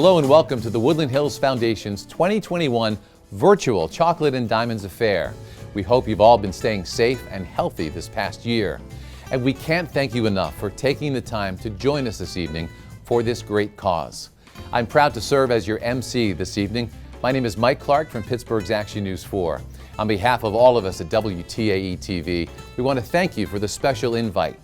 Hello and welcome to the Woodland Hills Foundation's 2021 Virtual Chocolate and Diamonds Affair. We hope you've all been staying safe and healthy this past year. And we can't thank you enough for taking the time to join us this evening for this great cause. I'm proud to serve as your MC this evening. My name is Mike Clark from Pittsburgh's Action News 4. On behalf of all of us at WTAE-TV, we want to thank you for the special invite.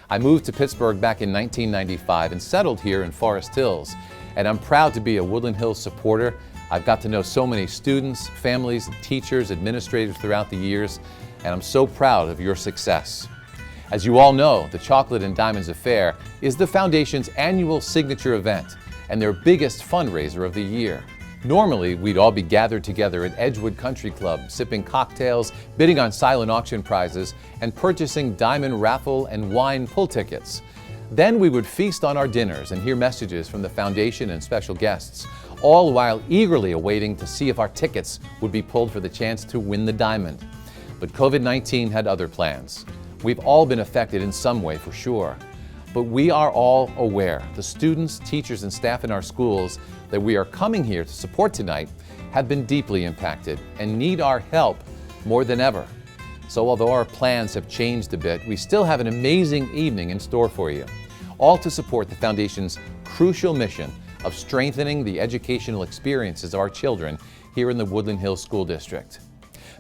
I moved to Pittsburgh back in 1995 and settled here in Forest Hills. And I'm proud to be a Woodland Hills supporter. I've got to know so many students, families, teachers, administrators throughout the years, and I'm so proud of your success. As you all know, the Chocolate and Diamonds Affair is the Foundation's annual signature event and their biggest fundraiser of the year. Normally, we'd all be gathered together at Edgewood Country Club, sipping cocktails, bidding on silent auction prizes, and purchasing diamond raffle and wine pull tickets. Then we would feast on our dinners and hear messages from the Foundation and special guests, all while eagerly awaiting to see if our tickets would be pulled for the chance to win the diamond. But COVID-19 had other plans. We've all been affected in some way for sure. But we are all aware, the students, teachers, and staff in our schools that we are coming here to support tonight have been deeply impacted and need our help more than ever. So although our plans have changed a bit, we still have an amazing evening in store for you, all to support the Foundation's crucial mission of strengthening the educational experiences of our children here in the Woodland Hills School District.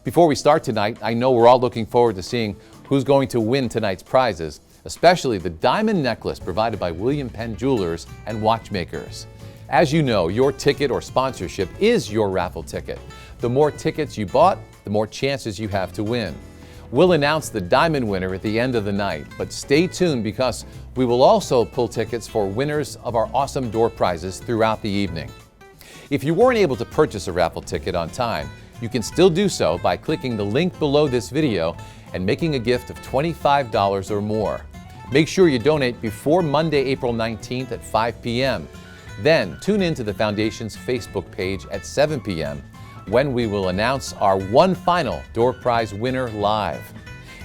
Before we start tonight, I know we're all looking forward to seeing who's going to win tonight's prizes, especially the diamond necklace provided by William Penn Jewelers and Watchmakers. As you know, your ticket or sponsorship is your raffle ticket. The more tickets you bought, the more chances you have to win. We'll announce the diamond winner at the end of the night, but stay tuned because we will also pull tickets for winners of our awesome door prizes throughout the evening. If you weren't able to purchase a raffle ticket on time, you can still do so by clicking the link below this video and making a gift of $25 or more. Make sure you donate before Monday, April 19th at 5 p.m. Then tune in to the Foundation's Facebook page at 7 p.m. when we will announce our one final door prize winner live.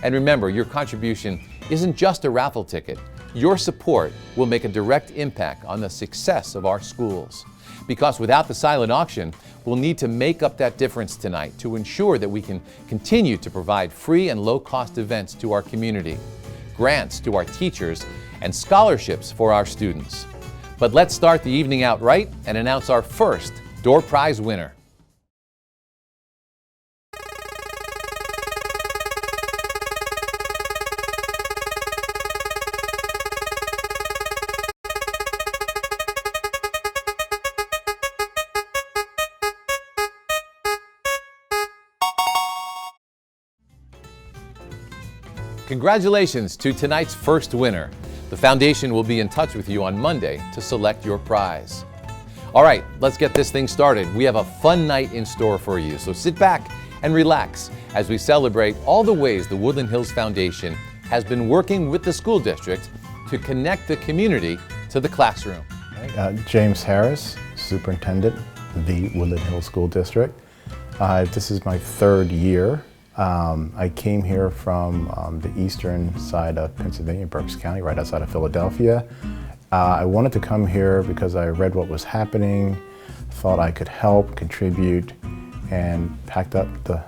And remember, your contribution isn't just a raffle ticket. Your support will make a direct impact on the success of our schools. Because without the silent auction, we'll need to make up that difference tonight to ensure that we can continue to provide free and low-cost events to our community, grants to our teachers, and scholarships for our students. But let's start the evening out right and announce our first door prize winner. Congratulations to tonight's first winner. The Foundation will be in touch with you on Monday to select your prize. All right, let's get this thing started. We have a fun night in store for you, so sit back and relax as we celebrate all the ways the Woodland Hills Foundation has been working with the school district to connect the community to the classroom. James Harris, Superintendent of the Woodland Hills School District. This is my third year. I came here from the eastern side of Pennsylvania, Berks County, right outside of Philadelphia. I wanted to come here because I read what was happening, thought I could help, contribute, and packed up the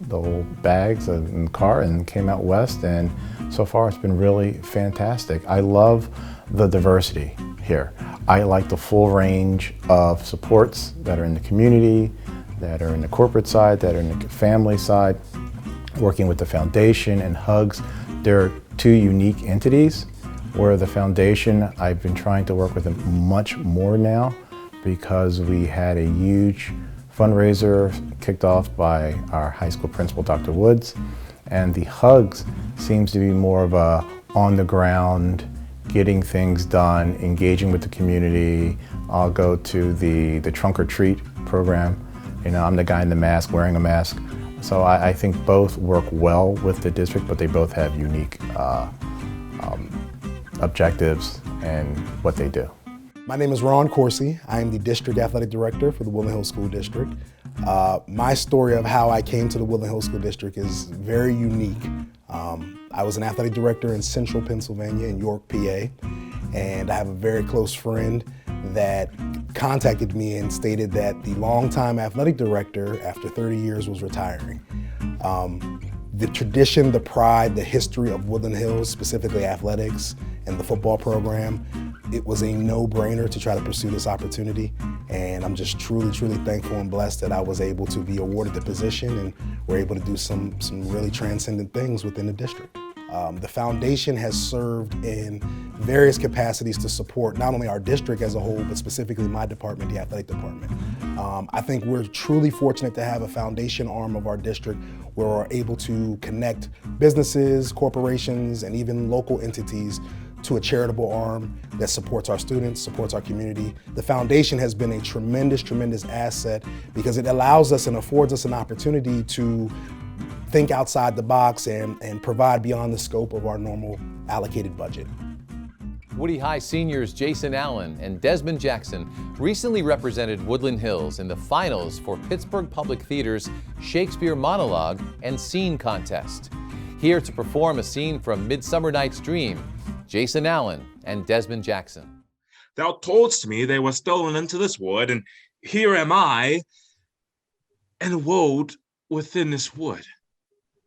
old bags in the car and came out west, and so far it's been really fantastic. I love the diversity here. I like the full range of supports that are in the community, that are in the corporate side, that are in the family side. Working with the Foundation and Hugs, they're two unique entities where the Foundation, I've been trying to work with them much more now because we had a huge fundraiser kicked off by our high school principal, Dr. Woods, and the Hugs seems to be more of a on the ground, getting things done, engaging with the community. I'll go to the trunk or treat program. You know, I'm the guy in the mask, wearing a mask. So I think both work well with the district, but they both have unique objectives and what they do. My name is Ron Coursey. I am the District Athletic Director for the Woodland Hills School District. My story of how I came to the Woodland Hills School District is very unique. I was an athletic director in Central Pennsylvania in York, PA, and I have a very close friend that contacted me and stated that the longtime athletic director, after 30 years, was retiring. The tradition, the pride, the history of Woodland Hills, specifically athletics and the football program, it was a no-brainer to try to pursue this opportunity. And I'm just truly, truly thankful and blessed that I was able to be awarded the position and we're able to do some really transcendent things within the district. The foundation has served in various capacities to support not only our district as a whole, but specifically my department, the athletic department. I think we're truly fortunate to have a foundation arm of our district where we're able to connect businesses, corporations, and even local entities to a charitable arm that supports our students, supports our community. The foundation has been a tremendous, tremendous asset because it allows us and affords us an opportunity to think outside the box and provide beyond the scope of our normal allocated budget. Woody High seniors Jason Allen and Desmond Jackson recently represented Woodland Hills in the finals for Pittsburgh Public Theater's Shakespeare Monologue and Scene Contest. Here to perform a scene from Midsummer Night's Dream, Jason Allen and Desmond Jackson. Thou toldst me they were stolen into this wood, and here am I, enwoed within this wood,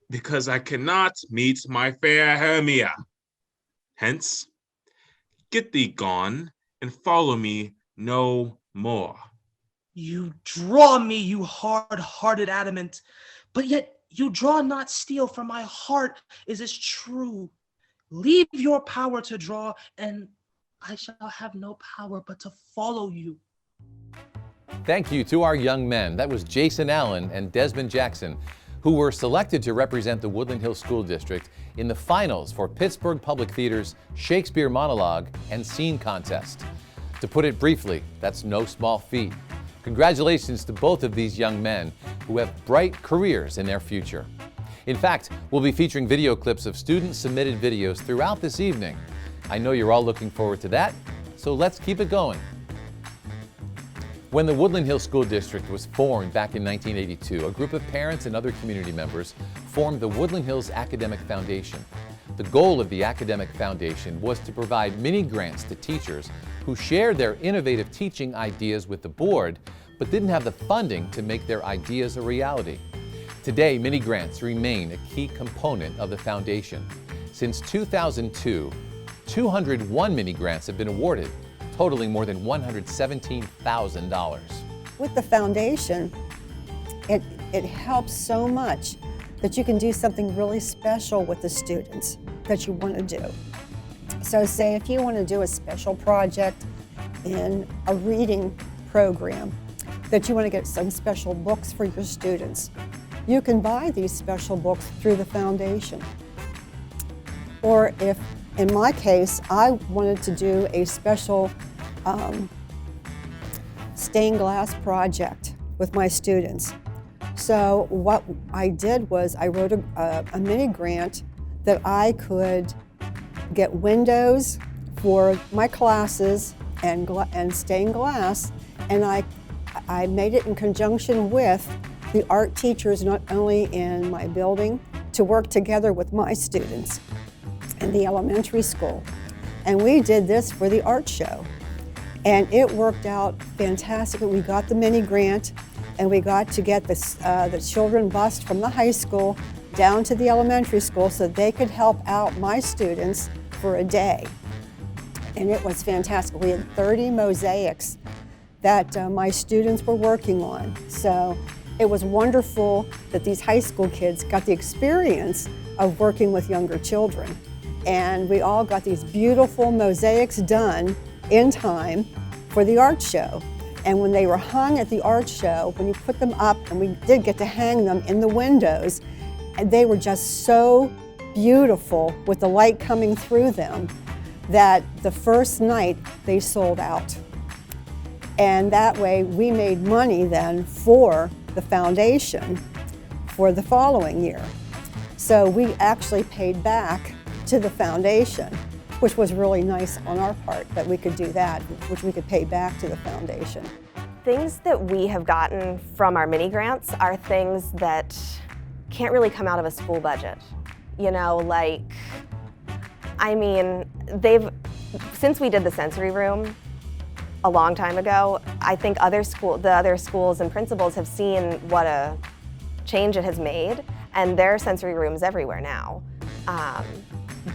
because I cannot meet my fair Hermia. Hence, get thee gone, and follow me no more. You draw me, you hard-hearted adamant, but yet you draw not steel, for my heart is as true. Leave your power to draw, and I shall have no power but to follow you. Thank you to our young men. That was Jason Allen and Desmond Jackson, who were selected to represent the Woodland Hills School District in the finals for Pittsburgh Public Theater's Shakespeare Monologue and Scene Contest. To put it briefly, that's no small feat. Congratulations to both of these young men who have bright careers in their future. In fact, we'll be featuring video clips of student-submitted videos throughout this evening. I know you're all looking forward to that, so let's keep it going. When the Woodland Hills School District was formed back in 1982, a group of parents and other community members formed the Woodland Hills Academic Foundation. The goal of the Academic Foundation was to provide mini grants to teachers who shared their innovative teaching ideas with the board, but didn't have the funding to make their ideas a reality. Today, mini grants remain a key component of the foundation. Since 2002, 201 mini grants have been awarded, totaling more than $117,000. With the foundation, it helps so much that you can do something really special with the students that you want to do. So say if you want to do a special project in a reading program, that you want to get some special books for your students, you can buy these special books through the foundation. Or if, in my case, I wanted to do a special stained glass project with my students. So what I did was I wrote a mini grant that I could get windows for my classes and stained glass, and I made it in conjunction with the art teachers, not only in my building, to work together with my students in the elementary school. And we did this for the art show. And it worked out fantastically. We got the mini grant, and we got to get the children bused from the high school down to the elementary school so they could help out my students for a day. And it was fantastic. We had 30 mosaics that my students were working on. So it was wonderful that these high school kids got the experience of working with younger children. And we all got these beautiful mosaics done in time for the art show. And when they were hung at the art show, when you put them up, and we did get to hang them in the windows, and they were just so beautiful with the light coming through them that the first night they sold out. And that way we made money then for the foundation for the following year. So we actually paid back to the foundation, which was really nice on our part that we could do that, which we could pay back to the foundation. Things that we have gotten from our mini grants are things that can't really come out of a school budget. You know, like, I mean, since we did the sensory room, a long time ago. I think the other schools and principals have seen what a change it has made, and there are sensory rooms everywhere now.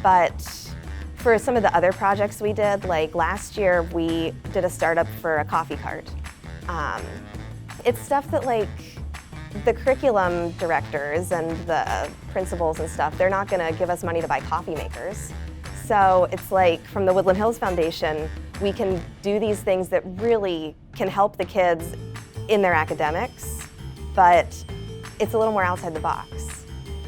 But for some of the other projects we did, like last year we did a startup for a coffee cart. It's stuff that like the curriculum directors and the principals and stuff, they're not gonna give us money to buy coffee makers. So it's like from the Woodland Hills Foundation, we can do these things that really can help the kids in their academics, but it's a little more outside the box.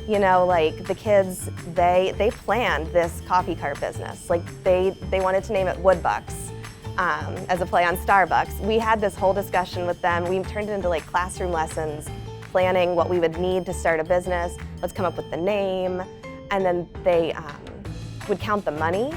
You know, like the kids, they planned this coffee cart business. Like they wanted to name it Woodbucks as a play on Starbucks. We had this whole discussion with them. We turned it into like classroom lessons, planning what we would need to start a business. Let's come up with the name. And then they would count the money.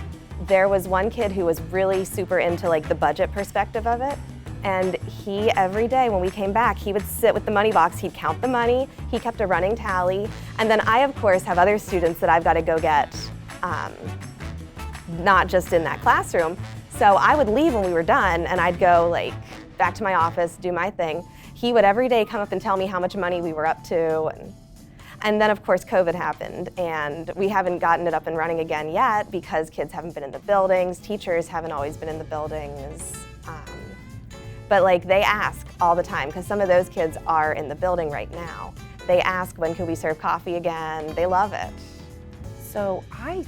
There was one kid who was really super into like the budget perspective of it. And he, every day when we came back, he would sit with the money box, he'd count the money, he kept a running tally. And then I, of course, have other students that I've got to go get, not just in that classroom. So I would leave when we were done and I'd go like back to my office, do my thing. He would every day come up and tell me how much money we were up to. And then of course COVID happened and we haven't gotten it up and running again yet because kids haven't been in the buildings, teachers haven't always been in the buildings. But like they ask all the time because some of those kids are in the building right now. They ask, when can we serve coffee again? They love it. So I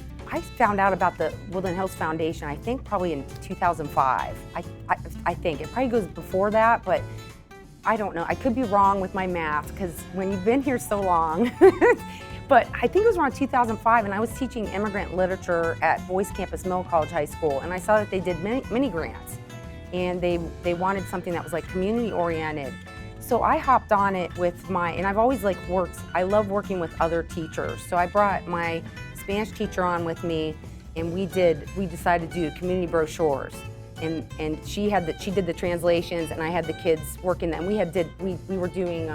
found out about the Woodland Hills Foundation, I think probably in 2005. I think it probably goes before that, but I don't know. I could be wrong with my math because when you've been here so long, but I think it was around 2005 and I was teaching immigrant literature at Boys Campus Mill College High School and I saw that they did mini grants and they wanted something that was like community oriented. So I hopped on it with and I've always like I love working with other teachers. So I brought my Spanish teacher on with me and we decided to do community brochures. And she did the translations and I had the kids working them. We were doing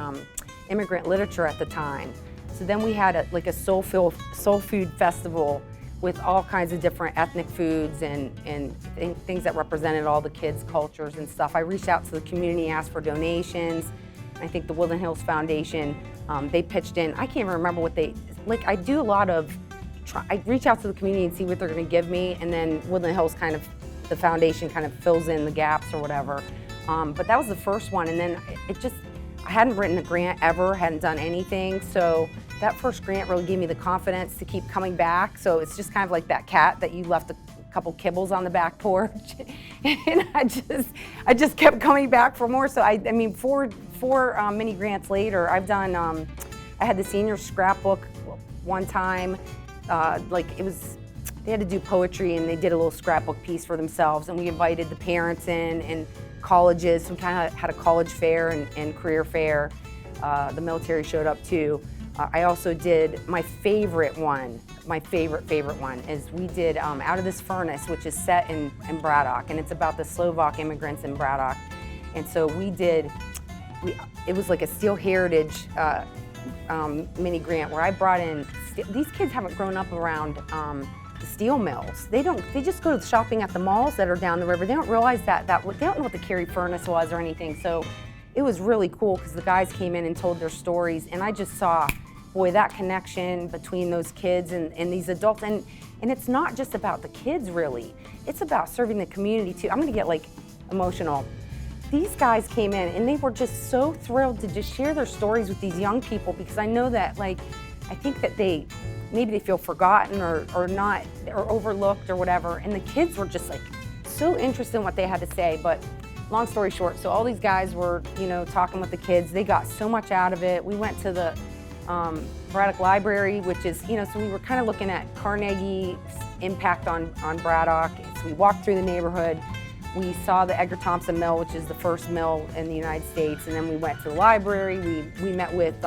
immigrant literature at the time. So then we had a soul food festival with all kinds of different ethnic foods and things that represented all the kids' cultures and stuff. I reached out to the community, asked for donations. I think the Woodland Hills Foundation, they pitched in. I can't remember what I do a lot of, I reach out to the community and see what they're gonna give me, and then Woodland Hills the foundation kind of fills in the gaps or whatever. But that was the first one, and then I hadn't written a grant ever, hadn't done anything, so that first grant really gave me the confidence to keep coming back. So it's just kind of like that cat that you left a couple kibbles on the back porch, and I just kept coming back for more. So I mean, four mini grants later, I've done. I had the senior scrapbook one time, they had to do poetry and they did a little scrapbook piece for themselves, and we invited the parents in and colleges. So we kind of had a college fair and career fair. The military showed up too. I also did my favorite one is we did Out of This Furnace, which is set in Braddock, and it's about the Slovak immigrants in Braddock. And so it was like a Steel Heritage mini grant where I brought in, these kids haven't grown up around the steel mills. They just go to shopping at the malls that are down the river. They don't realize they don't know what the Cary furnace was or anything. So it was really cool because the guys came in and told their stories, and I just saw, boy, that connection between those kids and these adults. And it's not just about the kids, really. It's about serving the community too. I'm gonna get like emotional. These guys came in and they were just so thrilled to just share their stories with these young people, because I know that, like, I think that maybe they feel forgotten or not, or overlooked or whatever. And the kids were just like so interested in what they had to say. But long story short, so all these guys were, talking with the kids. They got so much out of it. We went to the Braddock Library, which is, so we were kind of looking at Carnegie's impact on Braddock. So we walked through the neighborhood. We saw the Edgar Thompson Mill, which is the first mill in the United States. And then we went to the library. We met with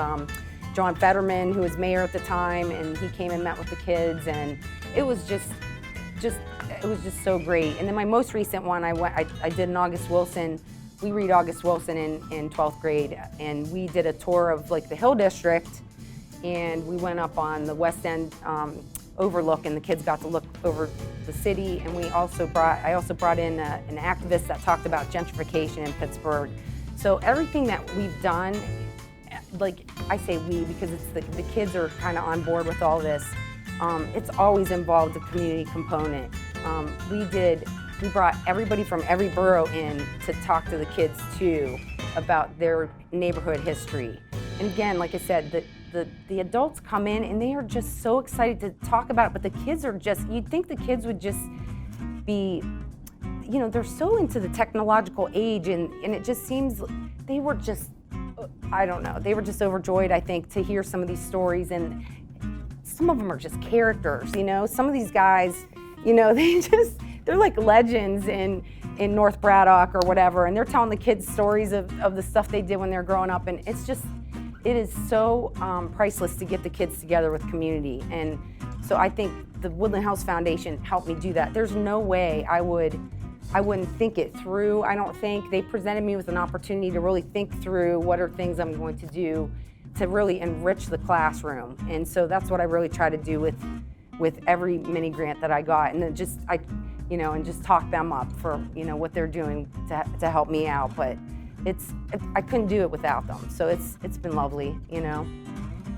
John Fetterman, who was mayor at the time, and he came and met with the kids. And it was just so great. And then my most recent one, I did an August Wilson. We read August Wilson in 12th grade, and we did a tour of like the Hill District, and we went up on the West End overlook, and the kids got to look over the city. And I also brought in an activist that talked about gentrification in Pittsburgh. So everything that we've done, like I say we because it's the kids are kind of on board with all this. It's always involved a community component. We brought everybody from every borough in to talk to the kids too about their neighborhood history. And again, like I said, the adults come in and they are just so excited to talk about it, but the kids are just, you'd think the kids would just be, you know, they're so into the technological age, and it just seems they were just, I don't know, they were just overjoyed, I think, to hear some of these stories. And some of them are just characters, you know? Some of these guys, you know, they're like legends in North Braddock or whatever, and they're telling the kids stories of the stuff they did when they're growing up, and it is so priceless to get the kids together with community. And so I think the Woodland Hills Foundation helped me do that. There's no way I wouldn't think it through. I don't think they presented me with an opportunity to really think through what are things I'm going to do to really enrich the classroom. And so that's what I really try to do with every mini grant that I got, and then just talk them up for, you know, what they're doing to help me out. But I couldn't do it without them. So it's been lovely, you know.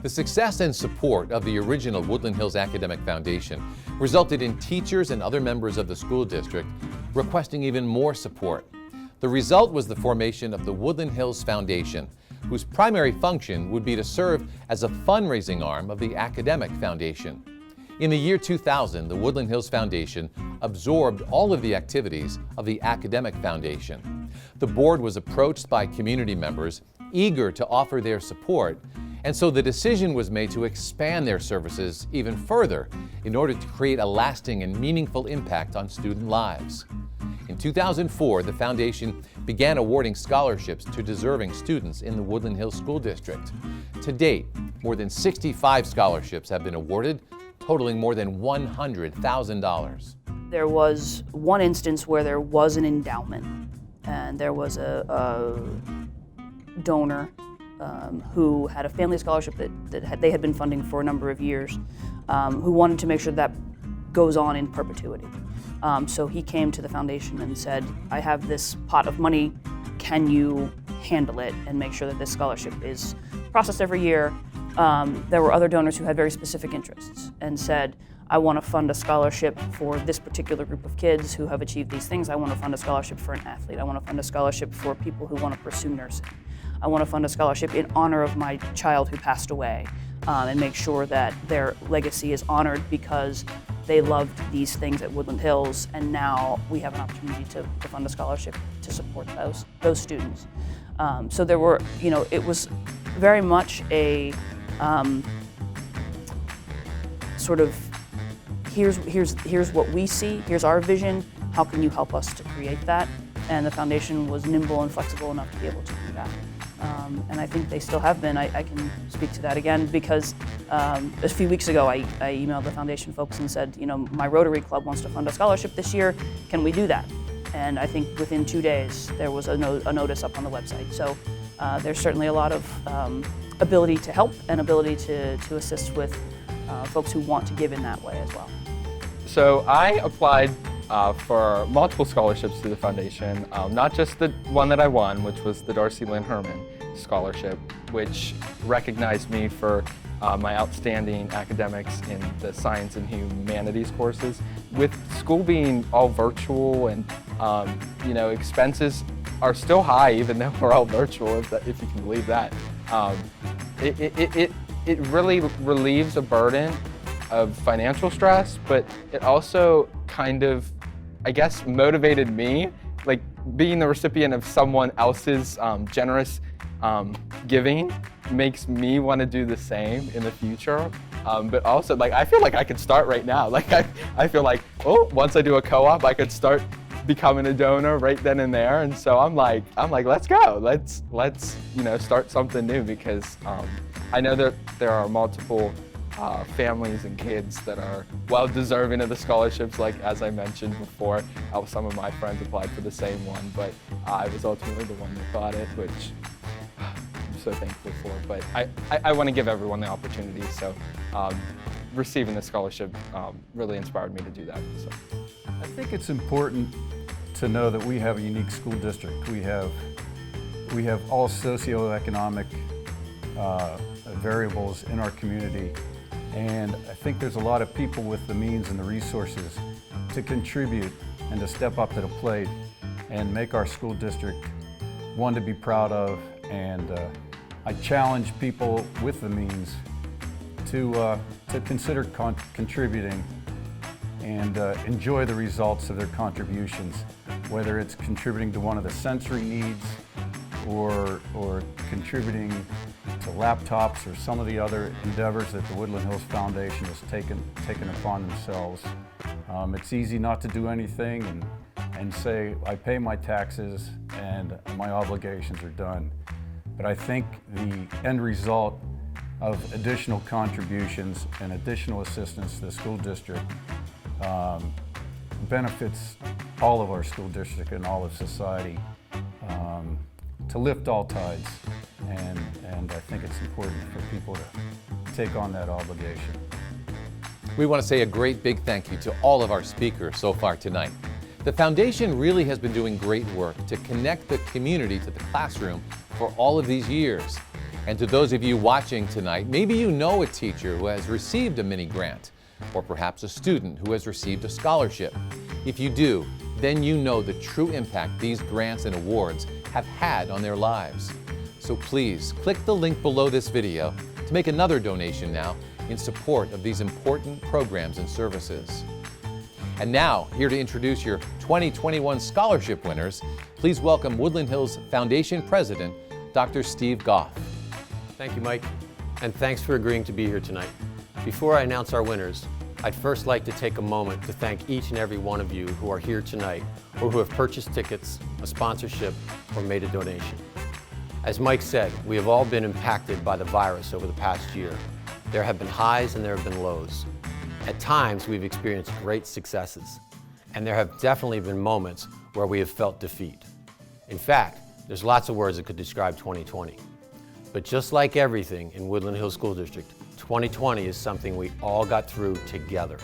The success and support of the original Woodland Hills Academic Foundation resulted in teachers and other members of the school district requesting even more support. The result was the formation of the Woodland Hills Foundation, whose primary function would be to serve as a fundraising arm of the Academic Foundation. In the year 2000, the Woodland Hills Foundation absorbed all of the activities of the Academic Foundation. The board was approached by community members eager to offer their support, and so the decision was made to expand their services even further in order to create a lasting and meaningful impact on student lives. In 2004, the foundation began awarding scholarships to deserving students in the Woodland Hills School District. To date, more than 65 scholarships have been awarded, totaling more than $100,000. There was one instance where there was an endowment, and there was a donor who had a family scholarship that they had been funding for a number of years, who wanted to make sure that goes on in perpetuity. So he came to the foundation and said, I have this pot of money, can you handle it and make sure that this scholarship is processed every year? There were other donors who had very specific interests and said, I want to fund a scholarship for this particular group of kids who have achieved these things. I want to fund a scholarship for an athlete. I want to fund a scholarship for people who want to pursue nursing. I want to fund a scholarship in honor of my child who passed away, and make sure that their legacy is honored because they loved these things at Woodland Hills, and now we have an opportunity to fund a scholarship to support those students. So there were, you know, it was very much a sort of here's what we see, here's our vision, how can you help us to create that? And the foundation was nimble and flexible enough to be able to do that. And I think they still have been. I can speak to that again because a few weeks ago I emailed the foundation folks and said, you know, my Rotary Club wants to fund a scholarship this year, can we do that? And I think within 2 days there was a notice up on the website. So there's certainly a lot of ability to help and ability to assist with folks who want to give in that way as well. So I applied for multiple scholarships through the foundation, not just the one that I won, which was the Darcy Lynn Herman Scholarship, which recognized me for my outstanding academics in the science and humanities courses. With school being all virtual and you know, expenses are still high even though we're all virtual, if you can believe that. It really relieves a burden of financial stress, but it also kind of, I guess, motivated me, like being the recipient of someone else's generous giving makes me want to do the same in the future. But also, like, I feel like I could start right now. Like, I feel like, oh, once I do a co-op, I could start becoming a donor right then and there. And so I'm like, let's go. Let's you know, start something new, because I know that there are multiple families and kids that are well deserving of the scholarships, like as I mentioned before. Some of my friends applied for the same one, but I was ultimately the one that got it, which I'm so thankful for. But I want to give everyone the opportunity, so receiving the scholarship really inspired me to do that. So. I think it's important to know that we have a unique school district. We have all socioeconomic variables in our community, and I think there's a lot of people with the means and the resources to contribute and to step up to the plate and make our school district one to be proud of. And I challenge people with the means to consider contributing and enjoy the results of their contributions, whether it's contributing to one of the sensory needs or contributing to laptops or some of the other endeavors that the Woodland Hills Foundation has taken upon themselves. It's easy not to do anything and say, I pay my taxes and my obligations are done. But I think the end result of additional contributions and additional assistance to the school district benefits all of our school district and all of society to lift all tides. And I think it's important for people to take on that obligation. We want to say a great big thank you to all of our speakers so far tonight. The foundation really has been doing great work to connect the community to the classroom for all of these years. And to those of you watching tonight, maybe you know a teacher who has received a mini grant, or perhaps a student who has received a scholarship. If you do, then you know the true impact these grants and awards have had on their lives. So please click the link below this video to make another donation now in support of these important programs and services. And now, here to introduce your 2021 scholarship winners, please welcome Woodland Hills Foundation President, Dr. Steve Goff. Thank you, Mike, and thanks for agreeing to be here tonight. Before I announce our winners, I'd first like to take a moment to thank each and every one of you who are here tonight or who have purchased tickets, a sponsorship, or made a donation. As Mike said, we have all been impacted by the virus over the past year. There have been highs and there have been lows. At times, we've experienced great successes, and there have definitely been moments where we have felt defeat. In fact, there's lots of words that could describe 2020. But just like everything in Woodland Hills School District, 2020 is something we all got through together.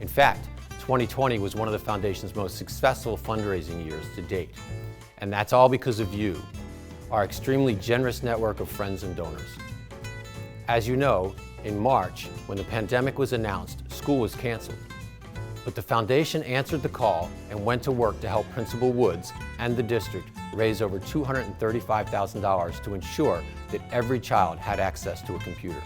In fact, 2020 was one of the Foundation's most successful fundraising years to date. And that's all because of you, our extremely generous network of friends and donors. As you know, in March, when the pandemic was announced, school was canceled. But the Foundation answered the call and went to work to help Principal Woods and the district raise over $235,000 to ensure that every child had access to a computer.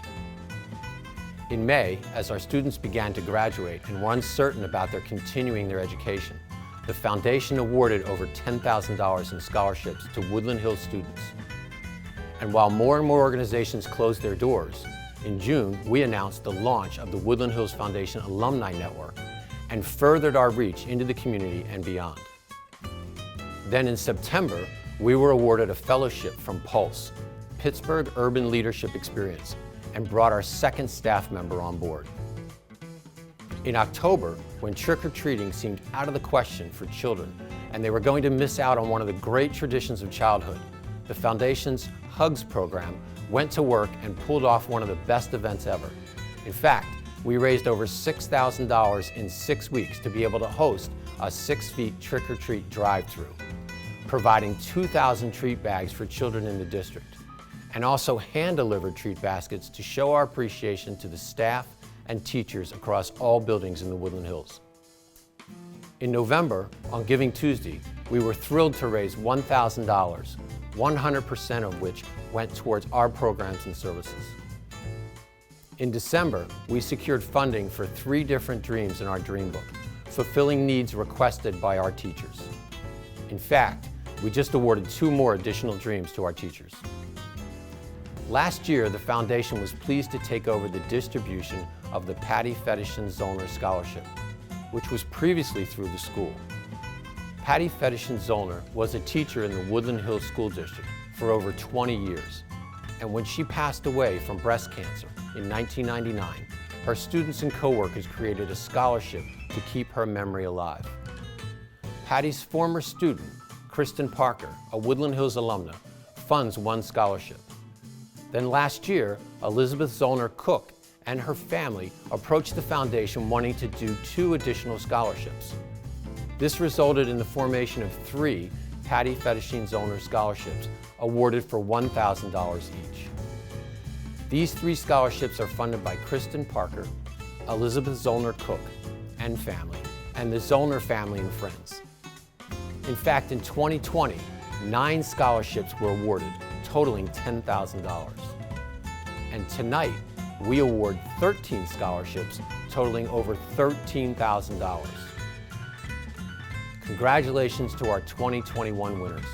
In May, as our students began to graduate and were uncertain about their continuing their education, the Foundation awarded over $10,000 in scholarships to Woodland Hills students. And while more and more organizations closed their doors, in June, we announced the launch of the Woodland Hills Foundation Alumni Network and furthered our reach into the community and beyond. Then in September, we were awarded a fellowship from Pulse, Pittsburgh Urban Leadership Experience, and brought our second staff member on board. In October, when trick-or-treating seemed out of the question for children and they were going to miss out on one of the great traditions of childhood, the Foundation's Hugs program went to work and pulled off one of the best events ever. In fact, we raised over $6,000 in 6 weeks to be able to host a 6 feet trick-or-treat drive-through, providing 2,000 treat bags for children in the district, and also hand-delivered treat baskets to show our appreciation to the staff and teachers across all buildings in the Woodland Hills. In November, on Giving Tuesday, we were thrilled to raise $1,000, 100% of which went towards our programs and services. In December, we secured funding for 3 different dreams in our Dream Book, fulfilling needs requested by our teachers. In fact, we just awarded 2 more additional dreams to our teachers. Last year, the Foundation was pleased to take over the distribution of the Patty Fetishin-Zollner Scholarship, which was previously through the school. Patty Fetishin-Zollner was a teacher in the Woodland Hills School District for over 20 years. And when she passed away from breast cancer in 1999, her students and coworkers created a scholarship to keep her memory alive. Patty's former student, Kristen Parker, a Woodland Hills alumna, funds one scholarship. Then last year, Elizabeth Zollner Cook and her family approached the foundation wanting to do 2 additional scholarships. This resulted in the formation of 3 Patty Fetishing Zollner scholarships awarded for $1,000 each. These 3 scholarships are funded by Kristen Parker, Elizabeth Zollner Cook and family, and the Zollner family and friends. In fact, in 2020, 9 scholarships were awarded, totaling $10,000. And tonight, we award 13 scholarships, totaling over $13,000. Congratulations to our 2021 winners.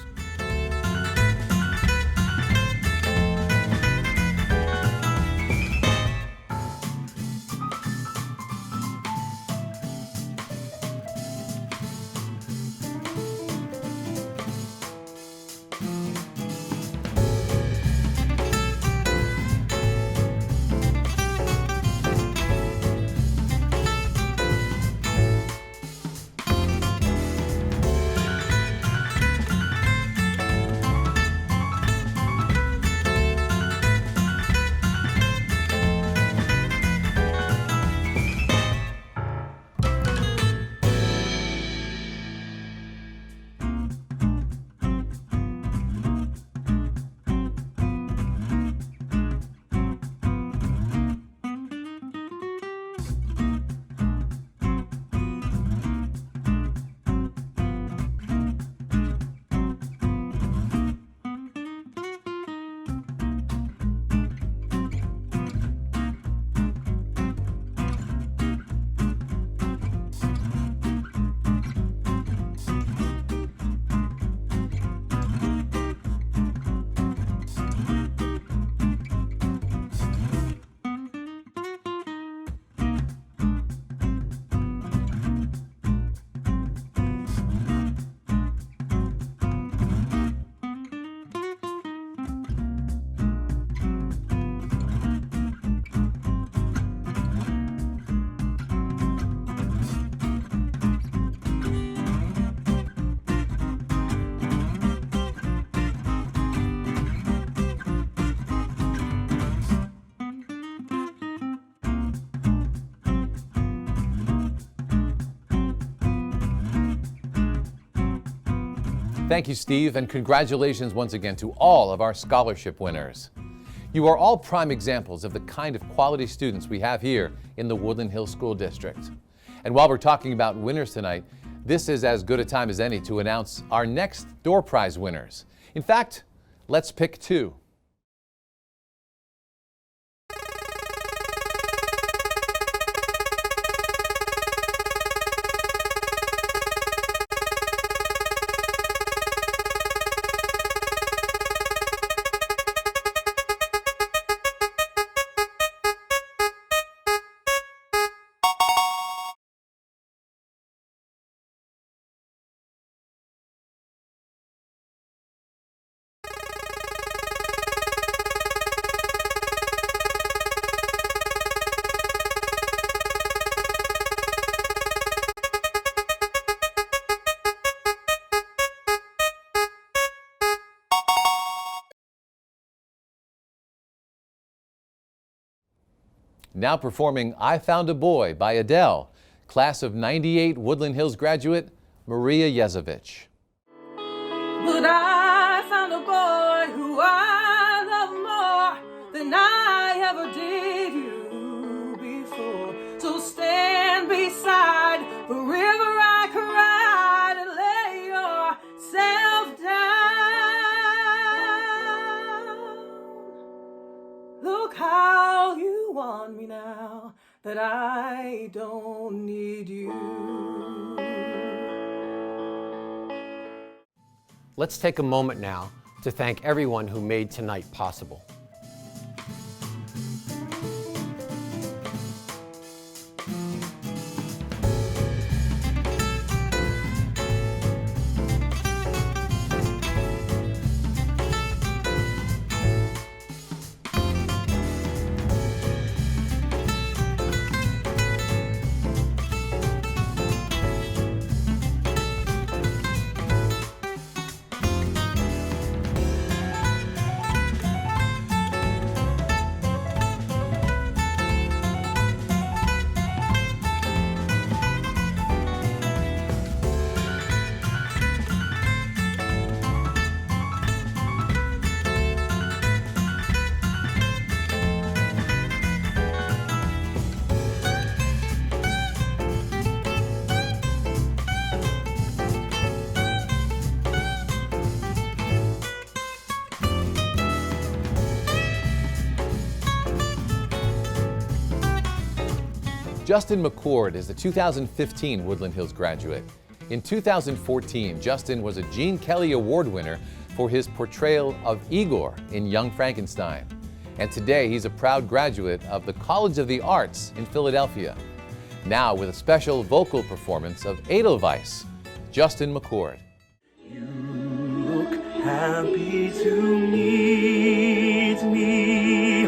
Thank you, Steve, and congratulations once again to all of our scholarship winners. You are all prime examples of the kind of quality students we have here in the Woodland Hills School District. And while we're talking about winners tonight, this is as good a time as any to announce our next door prize winners. In fact, let's pick 2. Now performing I Found a Boy by Adele, class of '98 Woodland Hills graduate Maria Yezovich. But I found a boy who I love more than I ever did you before. So stand beside the river I cried and lay yourself down. Look how you want me now that I don't need you. Let's take a moment now to thank everyone who made tonight possible. Justin McCord is the 2015 Woodland Hills graduate. In 2014, Justin was a Gene Kelly Award winner for his portrayal of Igor in Young Frankenstein. And today he's a proud graduate of the College of the Arts in Philadelphia. Now with a special vocal performance of Edelweiss, Justin McCord. You look happy to meet me.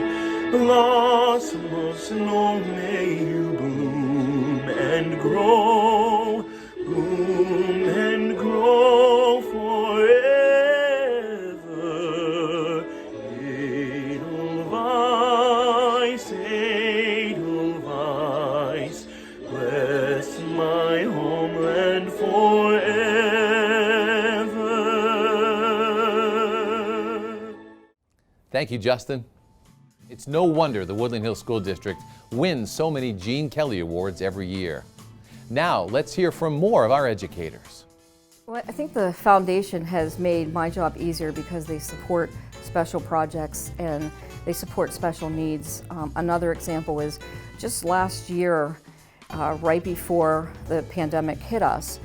Blossoms, long may you bloom and grow, bloom and grow forever. Edelweiss, Edelweiss, bless my homeland forever. Thank you, Justin. It's no wonder the Woodland Hills School District wins so many Gene Kelly Awards every year. Now, let's hear from more of our educators. Well, I think the foundation has made my job easier because they support special projects and they support special needs. Another example is just last year, right before the pandemic hit us,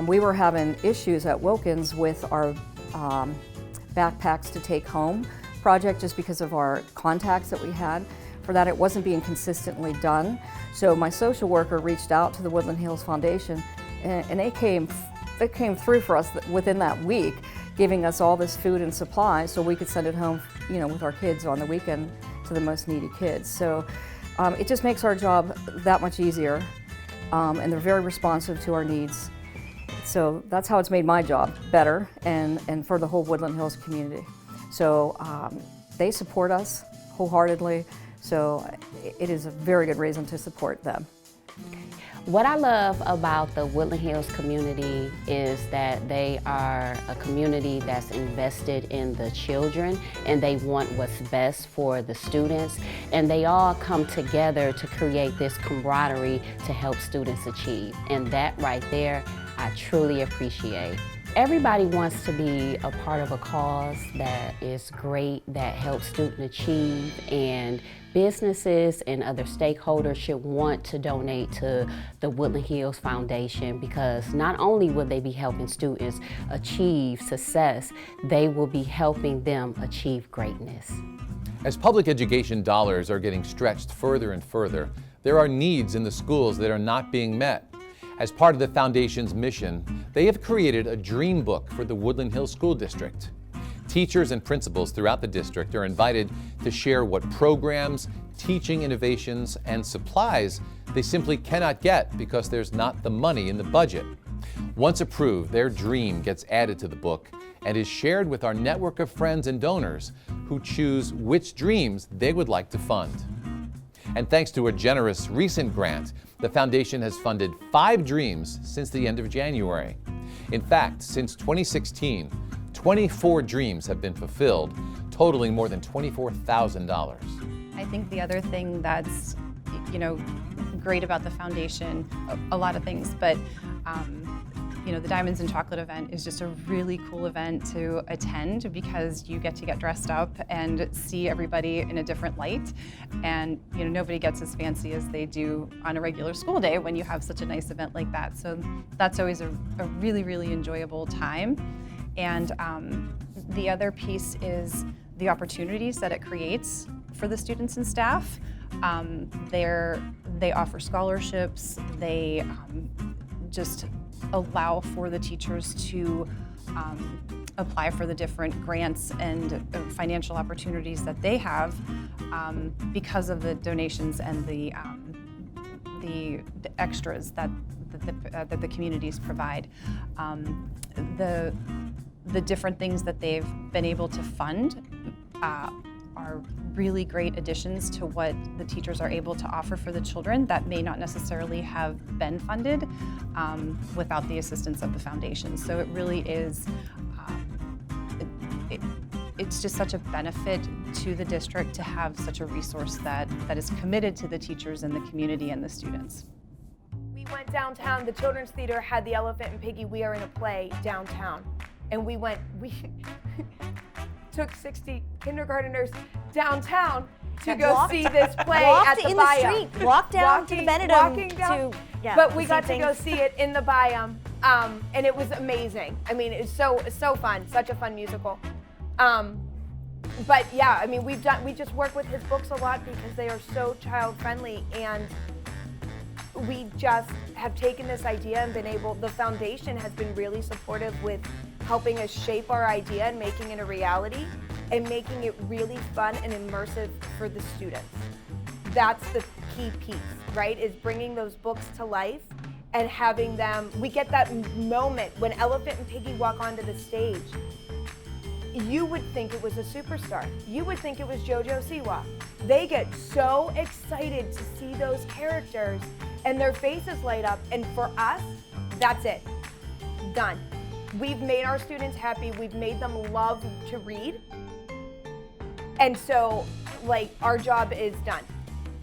we were having issues at Wilkins with our backpacks to take home project just because of our contacts that we had. For that, it wasn't being consistently done. So my social worker reached out to the Woodland Hills Foundation and they came through for us within that week, giving us all this food and supplies so we could send it home, with our kids on the weekend to the most needy kids. So it just makes our job that much easier, and they're very responsive to our needs. So that's how it's made my job better and for the whole Woodland Hills community. So they support us wholeheartedly, so it is a very good reason to support them. What I love about the Woodland Hills community is that they are a community that's invested in the children and they want what's best for the students, and they all come together to create this camaraderie to help students achieve. And that right there, I truly appreciate. Everybody wants to be a part of a cause that is great, that helps students achieve, and businesses and other stakeholders should want to donate to the Woodland Hills Foundation, because not only will they be helping students achieve success, they will be helping them achieve greatness. As public education dollars are getting stretched further and further, there are needs in the schools that are not being met. As part of the Foundation's mission, they have created a dream book for the Woodland Hills School District. Teachers and principals throughout the district are invited to share what programs, teaching innovations, and supplies they simply cannot get because there's not the money in the budget. Once approved, their dream gets added to the book and is shared with our network of friends and donors who choose which dreams they would like to fund. And thanks to a generous recent grant, the Foundation has funded 5 dreams since the end of January. In fact, since 2016, 24 dreams have been fulfilled, totaling more than $24,000. I think the other thing that's, great about the foundation, a lot of things, but the Diamonds and Chocolate event is just a really cool event to attend because you get to get dressed up and see everybody in a different light. And nobody gets as fancy as they do on a regular school day when you have such a nice event like that. So that's always a really, really enjoyable time. And the other piece is the opportunities that it creates for the students and staff. They offer scholarships, they just allow for the teachers to apply for the different grants and financial opportunities that they have because of the donations and the extras that the communities provide. The different things that they've been able to fund are really great additions to what the teachers are able to offer for the children that may not necessarily have been funded without the assistance of the foundation. So it really is, it's just such a benefit to the district to have such a resource that is committed to the teachers and the community and the students. We went downtown, the Children's Theater had the Elephant and Piggy We Are in a Play downtown. And we took 60 kindergartners downtown to go Walked- see this play walked at the in the Biome. street, walked down to the Benedum But we to got see to go things. see it in the Biome, and it was amazing. I mean, it's so fun, such a fun musical. But yeah, I mean, we just work with his books a lot because they are so child friendly, and we just have taken this idea and the foundation has been really supportive with helping us shape our idea and making it a reality and making it really fun and immersive for the students. That's the key piece, right? Is bringing those books to life and having them, we get that moment when Elephant and Piggy walk onto the stage. You would think it was a superstar. You would think it was JoJo Siwa. They get so excited to see those characters and their faces light up. And for us, that's it. Done. We've made our students happy. We've made them love to read. And so, like, our job is done.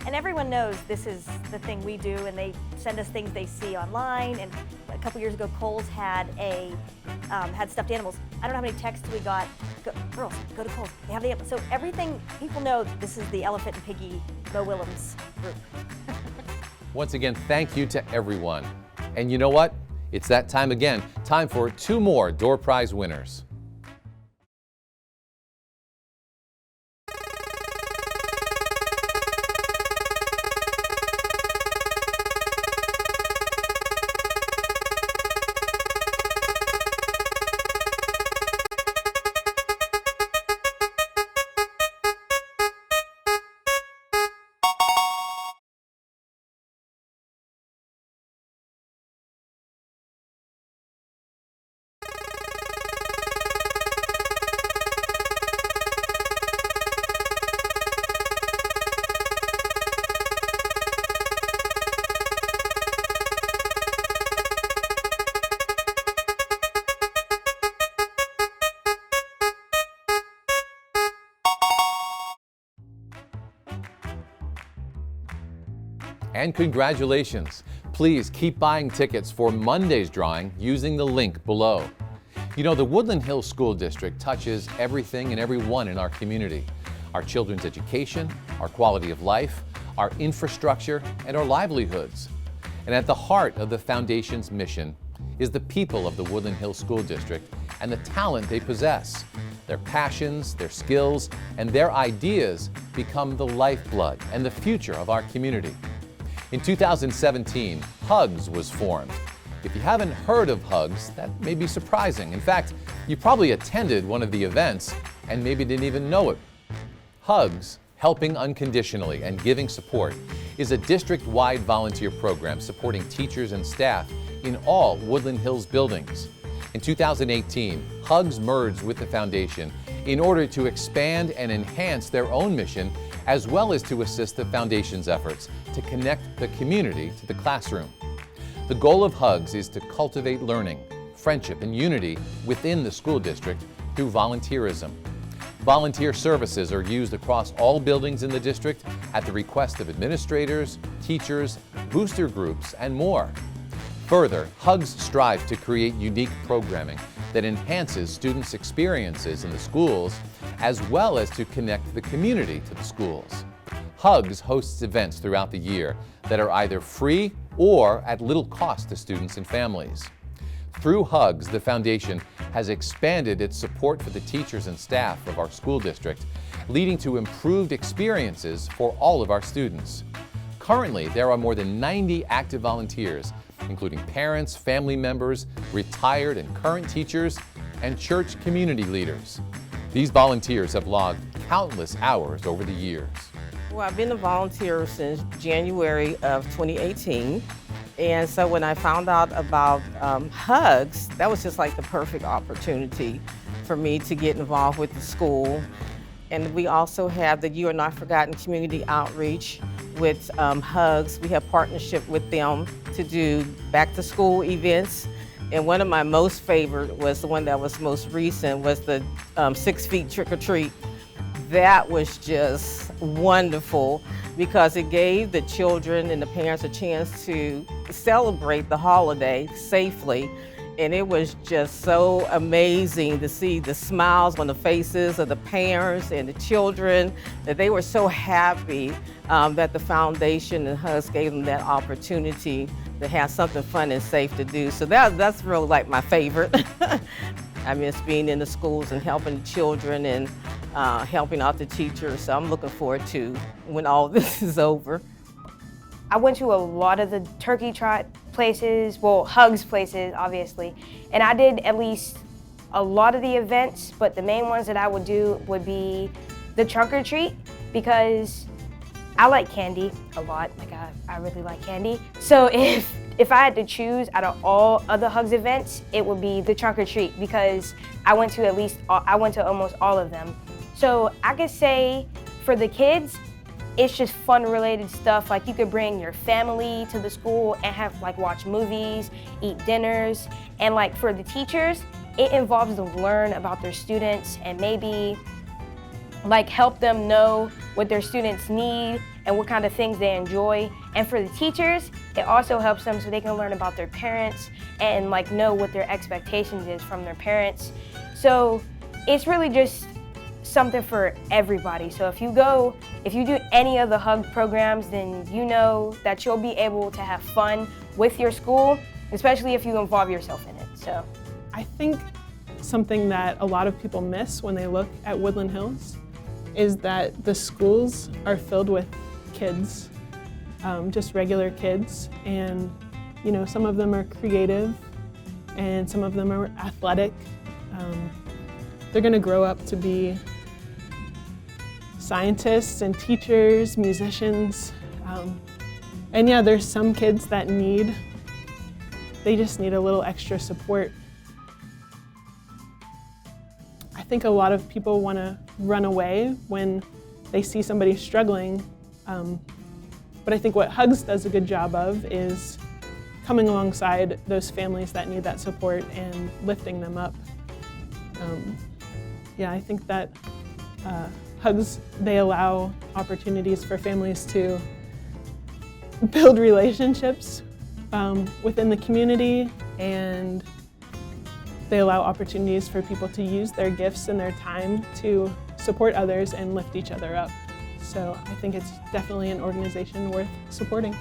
And everyone knows this is the thing we do, and they send us things they see online. And a couple years ago, Kohl's had had stuffed animals. I don't know how many texts we got. Girls, go to Kohl's. They have the so everything. People know this is the Elephant and Piggy Mo Willems group. Once again, thank you to everyone. And you know what? It's that time again. Time for 2 more door prize winners. And congratulations! Please keep buying tickets for Monday's drawing using the link below. You know, the Woodland Hills School District touches everything and everyone in our community. Our children's education, our quality of life, our infrastructure, and our livelihoods. And at the heart of the Foundation's mission is the people of the Woodland Hills School District and the talent they possess. Their passions, their skills, and their ideas become the lifeblood and the future of our community. In 2017, HUGS was formed. If you haven't heard of HUGS, that may be surprising. In fact, you probably attended one of the events and maybe didn't even know it. HUGS, Helping Unconditionally and Giving Support, is a district-wide volunteer program supporting teachers and staff in all Woodland Hills buildings. In 2018, HUGS merged with the Foundation in order to expand and enhance their own mission, as well as to assist the Foundation's efforts to connect the community to the classroom. The goal of HUGS is to cultivate learning, friendship, and unity within the school district through volunteerism. Volunteer services are used across all buildings in the district at the request of administrators, teachers, booster groups, and more. Further, HUGS strives to create unique programming that enhances students' experiences in the schools, as well as to connect the community to the schools. HUGS hosts events throughout the year that are either free or at little cost to students and families. Through HUGS, the Foundation has expanded its support for the teachers and staff of our school district, leading to improved experiences for all of our students. Currently, there are more than 90 active volunteers, including parents, family members, retired and current teachers, and church community leaders. These volunteers have logged countless hours over the years. Well, I've been a volunteer since January of 2018. And so when I found out about HUGS, that was just like the perfect opportunity for me to get involved with the school. And we also have the You Are Not Forgotten community outreach with HUGS. We have partnership with them to do back to school events. And one of my most favorite was the one that was most recent was the 6 feet trick or treat. That was just wonderful because it gave the children and the parents a chance to celebrate the holiday safely And it was just so amazing to see the smiles on the faces of the parents and the children, that they were so happy that the foundation and HUGS gave them that opportunity to have something fun and safe to do. So that's really like my favorite. I miss being in the schools and helping the children and helping out the teachers. So I'm looking forward to when all this is over. I went to a lot of the turkey trot places, well, HUGS places, obviously, and I did at least a lot of the events, but the main ones that I would do would be the trunk or treat, because I like candy a lot. Like, I really like candy. So if I had to choose out of all other HUGS events, it would be the trunk or treat, because I went to almost all of them. So I could say for the kids, it's just fun related stuff. Like, you could bring your family to the school and have watch movies, eat dinners. And for the teachers, it involves them learn about their students and maybe help them know what their students need and what kind of things they enjoy. And for the teachers, it also helps them so they can learn about their parents and know what their expectations is from their parents. So it's really just something for everybody. So if you do any of the HUG programs, then you know that you'll be able to have fun with your school, especially if you involve yourself in it. So I think something that a lot of people miss when they look at Woodland Hills is that the schools are filled with kids, just regular kids, and some of them are creative and some of them are athletic. They're going to grow up to be scientists and teachers, musicians, and yeah, there's some kids that they just need a little extra support. I think a lot of people want to run away when they see somebody struggling, but I think what HUGS does a good job of is coming alongside those families that need that support and lifting them up. Yeah, I think that HUGS, they allow opportunities for families to build relationships within the community, and they allow opportunities for people to use their gifts and their time to support others and lift each other up. So I think it's definitely an organization worth supporting.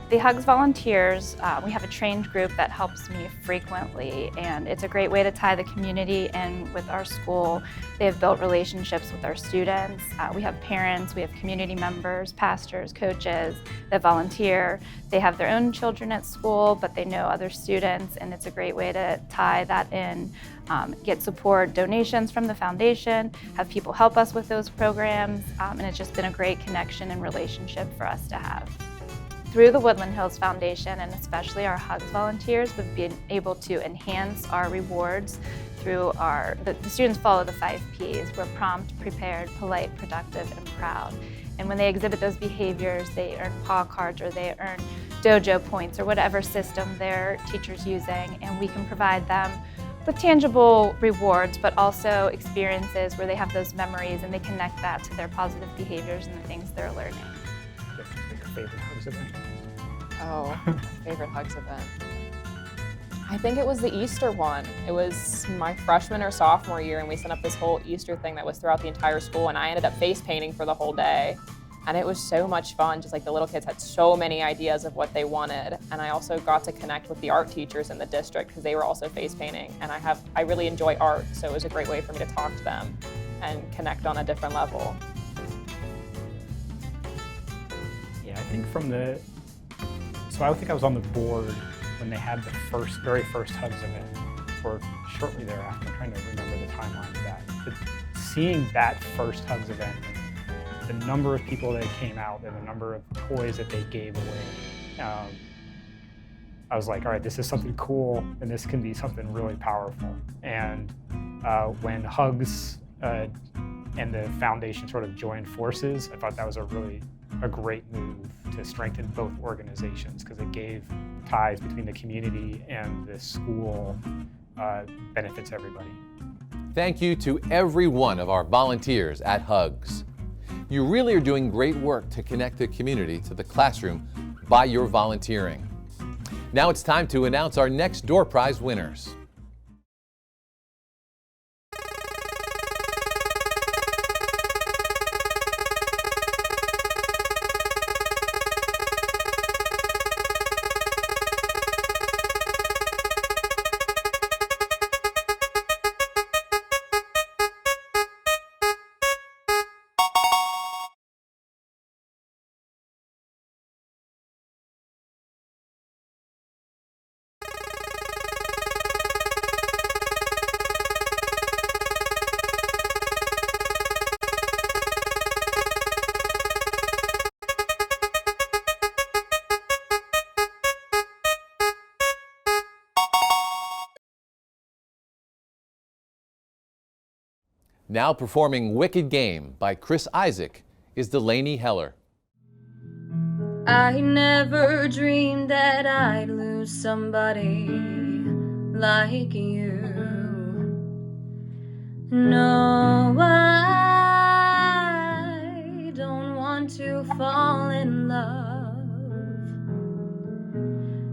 The HUGS volunteers, we have a trained group that helps me frequently, and it's a great way to tie the community in with our school. They have built relationships with our students. We have parents, we have community members, pastors, coaches that volunteer. They have their own children at school, but they know other students, and it's a great way to tie that in, get support, donations from the foundation, have people help us with those programs, and it's just been a great connection and relationship for us to have. Through the Woodland Hills Foundation, and especially our HUGS volunteers, we've been able to enhance our rewards through the students follow the 5 Ps. We're prompt, prepared, polite, productive, and proud. And when they exhibit those behaviors, they earn paw cards or they earn dojo points or whatever system their teacher's using, and we can provide them with tangible rewards, but also experiences where they have those memories and they connect that to their positive behaviors and the things they're learning. Favorite HUGS event? Oh, favorite HUGS event. I think it was the Easter one. It was my freshman or sophomore year, and we set up this whole Easter thing that was throughout the entire school, and I ended up face painting for the whole day. And it was so much fun, just the little kids had so many ideas of what they wanted. And I also got to connect with the art teachers in the district because they were also face painting. And I really enjoy art, so it was a great way for me to talk to them and connect on a different level. I think I think I was on the board when they had the very first HUGS event, or shortly thereafter. I'm trying to remember the timeline of that. But seeing that first HUGS event, the number of people that came out and the number of toys that they gave away, I was like, all right, this is something cool, and this can be something really powerful. And when HUGS and the foundation sort of joined forces, I thought that was a great move to strengthen both organizations, because it gave ties between the community and the school, benefits everybody. Thank you to every one of our volunteers at HUGS. You really are doing great work to connect the community to the classroom by your volunteering. Now it's time to announce our next door prize winners. Now performing Wicked Game by Chris Isaac is Delaney Heller. I never dreamed that I'd lose somebody like you. No, I don't want to fall in love.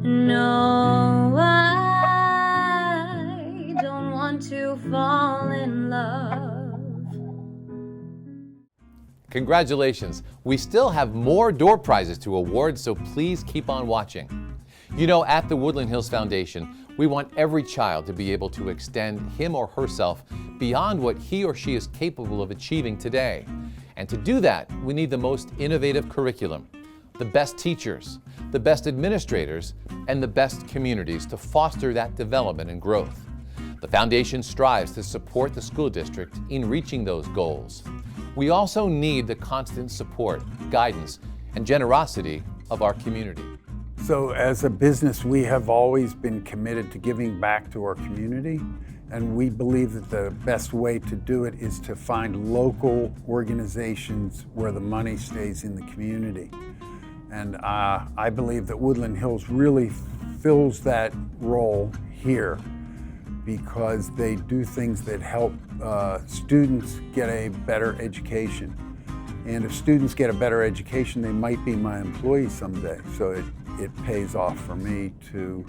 No, I don't want to fall in love. Congratulations. We still have more door prizes to award, so please keep on watching. You know, at the Woodland Hills Foundation, we want every child to be able to extend him or herself beyond what he or she is capable of achieving today. And to do that, we need the most innovative curriculum, the best teachers, the best administrators, and the best communities to foster that development and growth. The foundation strives to support the school district in reaching those goals. We also need the constant support, guidance, and generosity of our community. So as a business, we have always been committed to giving back to our community, and we believe that the best way to do it is to find local organizations where the money stays in the community. And I believe that Woodland Hills really fills that role here, because they do things that help students get a better education. And if students get a better education, they might be my employees someday. So it pays off for me to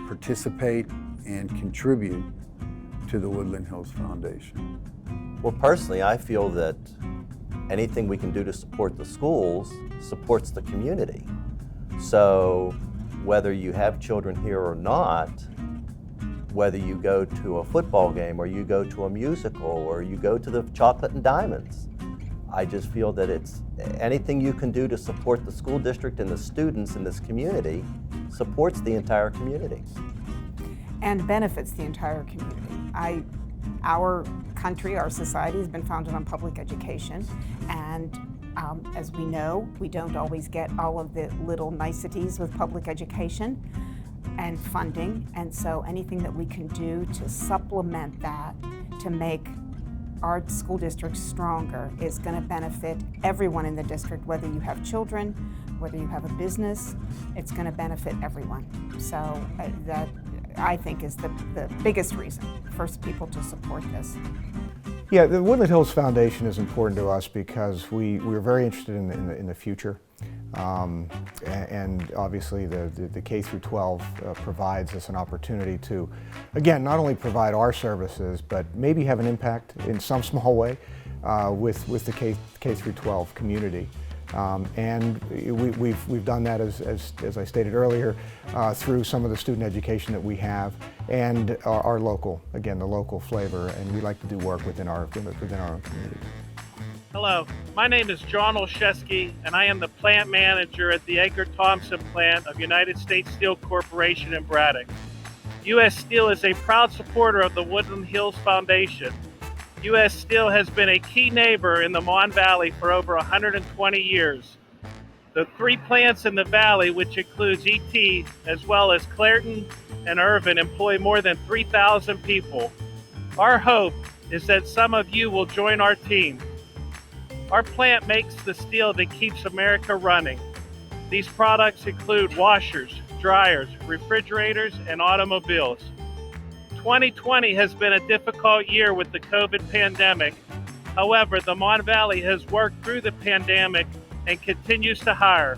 participate and contribute to the Woodland Hills Foundation. Well, personally, I feel that anything we can do to support the schools supports the community. So whether you have children here or not, whether you go to a football game or you go to a musical or you go to the Chocolate and Diamonds, I just feel that it's anything you can do to support the school district and the students in this community supports the entire community. And benefits the entire community. Our country, our society has been founded on public education, and as we know, we don't always get all of the little niceties with public education and funding, and so anything that we can do to supplement that to make our school district stronger is going to benefit everyone in the district, whether you have children, whether you have a business, it's going to benefit everyone. So that, I think, is the biggest reason for people to support this. Yeah, the Woodland Hills Foundation is important to us because we're very interested in the future. And obviously the K through 12 provides us an opportunity to, again, not only provide our services, but maybe have an impact in some small way with the K through 12 community. And we've done that, as I stated earlier, through some of the student education that we have and our local, again, the local flavor, and we like to do work within our own community. Hello, my name is John Olszewski, and I am the plant manager at the Edgar Thompson plant of United States Steel Corporation in Braddock. U.S. Steel is a proud supporter of the Woodland Hills Foundation. U.S. Steel has been a key neighbor in the Mon Valley for over 120 years. The 3 plants in the valley, which includes ET, as well as Clairton and Irvin, employ more than 3,000 people. Our hope is that some of you will join our team. Our plant makes the steel that keeps America running. These products include washers, dryers, refrigerators, and automobiles. 2020 has been a difficult year with the COVID pandemic. However, the Mon Valley has worked through the pandemic and continues to hire.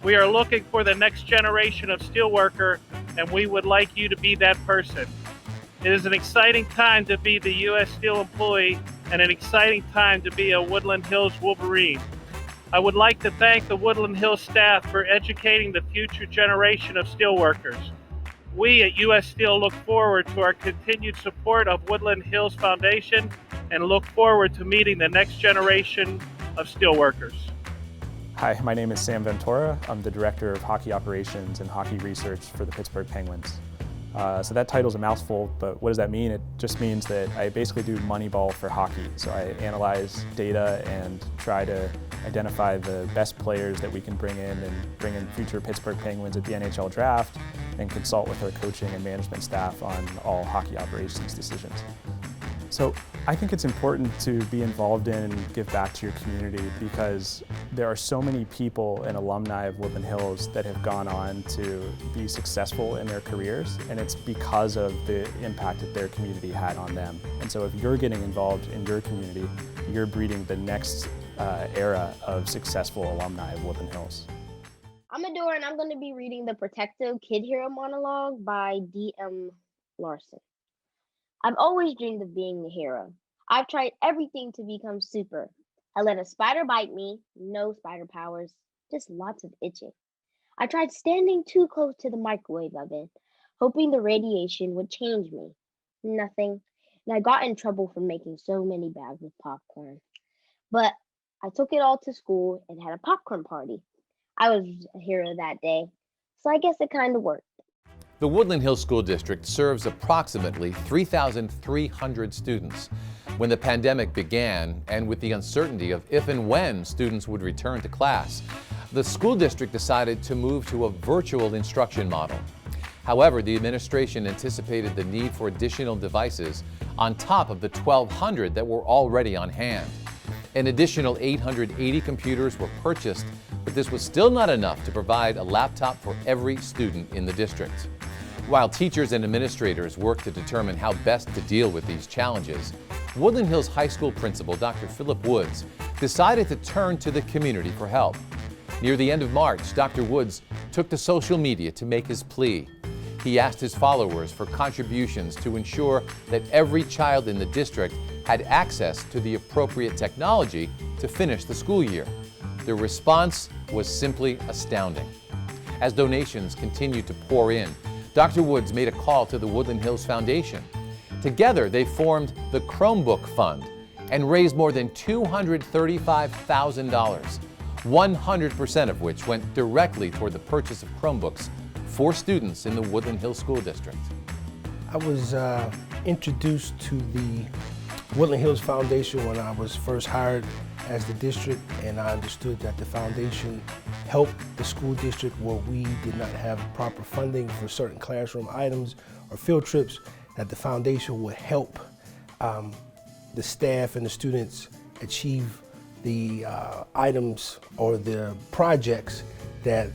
We are looking for the next generation of steelworker and we would like you to be that person. It is an exciting time to be the U.S. Steel employee and an exciting time to be a Woodland Hills Wolverine. I would like to thank the Woodland Hills staff for educating the future generation of steelworkers. We at U.S. Steel look forward to our continued support of Woodland Hills Foundation and look forward to meeting the next generation of steelworkers. Hi, my name is Sam Ventura. I'm the Director of Hockey Operations and Hockey Research for the Pittsburgh Penguins. So that title's a mouthful, but what does that mean? It just means that I basically do Moneyball for hockey. So I analyze data and try to identify the best players that we can bring in and bring in future Pittsburgh Penguins at the NHL draft and consult with our coaching and management staff on all hockey operations decisions. So I think it's important to be involved in and give back to your community because there are so many people and alumni of Woodland Hills that have gone on to be successful in their careers, and it's because of the impact that their community had on them. And so if you're getting involved in your community, you're breeding the next era of successful alumni of Woodland Hills. I'm Adora, and I'm going to be reading the Protective Kid Hero monologue by D.M. Larson. I've always dreamed of being a hero. I've tried everything to become super. I let a spider bite me, no spider powers, just lots of itching. I tried standing too close to the microwave oven, hoping the radiation would change me. Nothing, and I got in trouble for making so many bags of popcorn. But I took it all to school and had a popcorn party. I was a hero that day, so I guess it kind of worked. The Woodland Hills School District serves approximately 3,300 students. When the pandemic began, and with the uncertainty of if and when students would return to class, the school district decided to move to a virtual instruction model. However, the administration anticipated the need for additional devices on top of the 1,200 that were already on hand. An additional 880 computers were purchased, but this was still not enough to provide a laptop for every student in the district. While teachers and administrators worked to determine how best to deal with these challenges, Woodland Hills High School principal Dr. Philip Woods decided to turn to the community for help. Near the end of March, Dr. Woods took to social media to make his plea. He asked his followers for contributions to ensure that every child in the district had access to the appropriate technology to finish the school year. The response was simply astounding. As donations continued to pour in, Dr. Woods made a call to the Woodland Hills Foundation. Together, they formed the Chromebook Fund and raised more than $235,000, 100% of which went directly toward the purchase of Chromebooks for students in the Woodland Hills School District. I was introduced to the Woodland Hills Foundation when I was first hired as the district, and I understood that the foundation helped the school district where we did not have proper funding for certain classroom items or field trips, that the foundation would help the staff and the students achieve the items or the projects that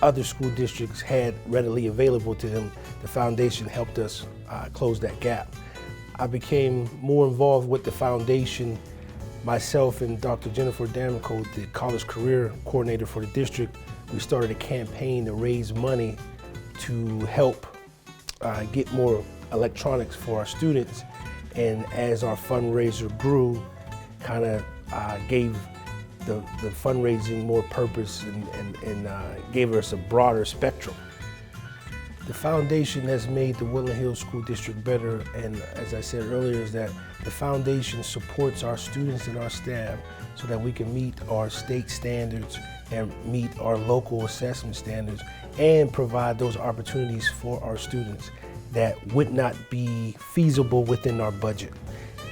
other school districts had readily available to them. The foundation helped us close that gap. I became more involved with the foundation. Myself and Dr. Jennifer D'Amico, the college career coordinator for the district, we started a campaign to raise money to help get more electronics for our students. And as our fundraiser grew, kind of gave the fundraising more purpose and gave us a broader spectrum. The foundation has made the Woodland Hills School District better, and as I said earlier, is that the foundation supports our students and our staff so that we can meet our state standards and meet our local assessment standards and provide those opportunities for our students that would not be feasible within our budget.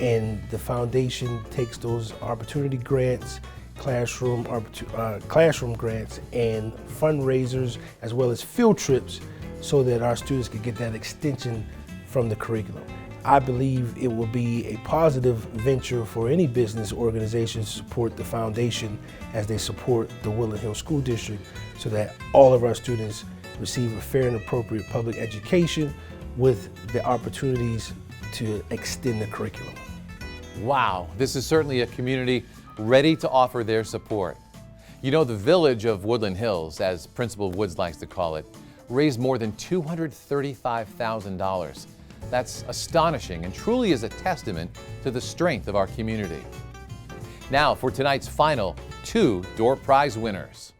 And the foundation takes those opportunity grants, classroom grants, and fundraisers, as well as field trips, so that our students can get that extension from the curriculum. I believe it will be a positive venture for any business organization to support the foundation as they support the Woodland Hills School District, so that all of our students receive a fair and appropriate public education with the opportunities to extend the curriculum. Wow, this is certainly a community ready to offer their support. You know, the village of Woodland Hills, as Principal Woods likes to call it, raised more than $235,000. That's astonishing and truly is a testament to the strength of our community. Now for tonight's final 2 door prize winners.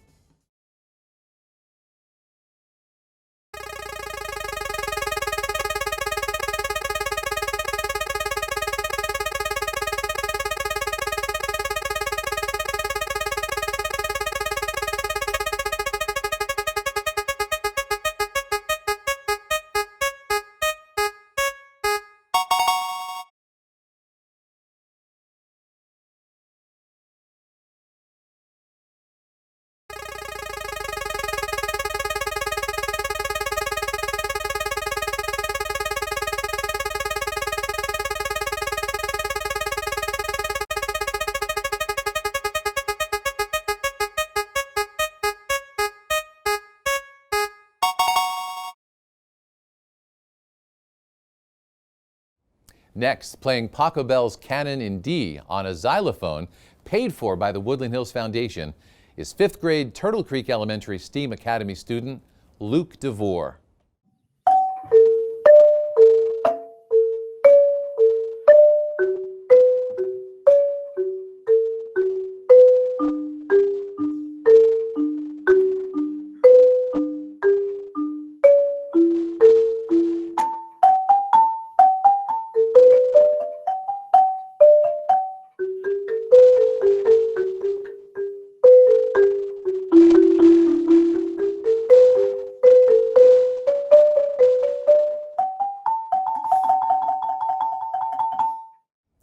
Next, playing Paco Bell's Canon in D on a xylophone, paid for by the Woodland Hills Foundation, is 5th grade Turtle Creek Elementary STEAM Academy student Luke DeVore.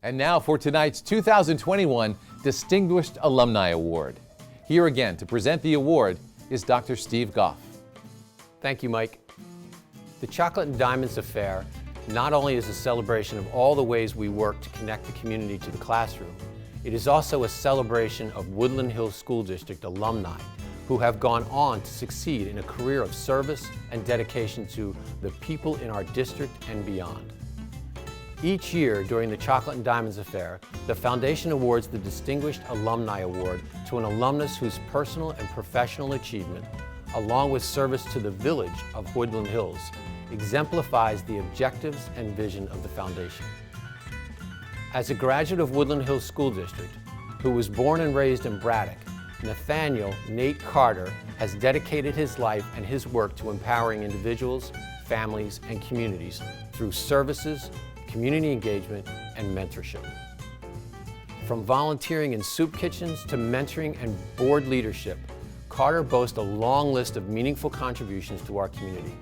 And now for tonight's 2021 Distinguished Alumni Award. Here again to present the award is Dr. Steve Goff. Thank you, Mike. The Chocolate and Diamonds Affair not only is a celebration of all the ways we work to connect the community to the classroom, it is also a celebration of Woodland Hills School District alumni who have gone on to succeed in a career of service and dedication to the people in our district and beyond. Each year during the Chocolate and Diamonds Affair, the Foundation awards the Distinguished Alumni Award to an alumnus whose personal and professional achievement, along with service to the village of Woodland Hills, exemplifies the objectives and vision of the Foundation. As a graduate of Woodland Hills School District, who was born and raised in Braddock, Nathaniel Nate Carter has dedicated his life and his work to empowering individuals, families, and communities through services, community engagement, and mentorship. From volunteering in soup kitchens to mentoring and board leadership, Carter boasts a long list of meaningful contributions to our community.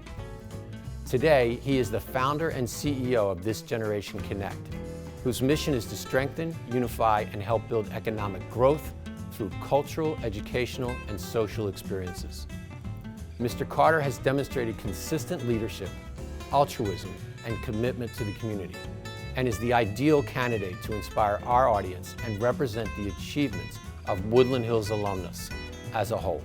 Today, he is the founder and CEO of This Generation Connect, whose mission is to strengthen, unify, and help build economic growth through cultural, educational, and social experiences. Mr. Carter has demonstrated consistent leadership, altruism, and commitment to the community, and is the ideal candidate to inspire our audience and represent the achievements of Woodland Hills alumnus as a whole.